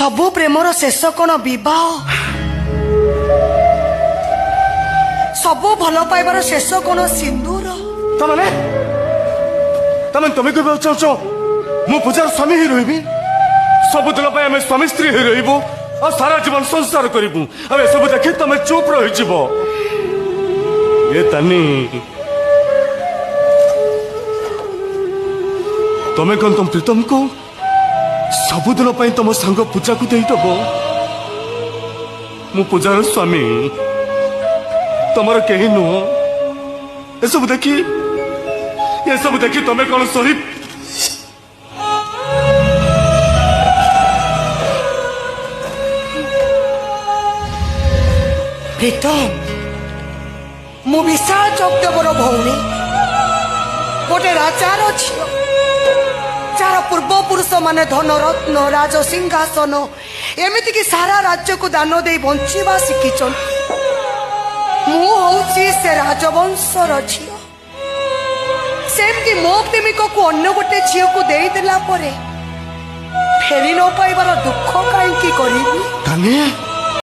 सबु प्रेमर शेष कौन विवाह सबु भल पाइबार शेष कौन सिंदूर तमें तमें तुम्हें कहना चाहछ मु पूजार स्वामी ही रही सबुदिन आम स्वामी स्त्री ही रही और सारा जीवन संसार करूँ अब सब देखी तुम चुप रही ये तानी तुम्हें कौन तुम प्रीतम को सबुदिन तुम सांग पूजा को देदब मु पूजार स्वामी तुमर कहीं नुह ये सब देखी तुम्हें कौन सही प्रीतम मु विशाल चौकदेवर भौणी गोटे राजार झील जार पूर्वपुरुष माने धन रत्न राज सिंहासन एमती कि सारा राज्य को दान दे बंचीबा शिखिछन मु होउची से राजवंशर झील सेमती मो प्रेमिक को अन्य गोटे झील को दे देला परे फेरी न पाइबार दुख कहीं करी तानी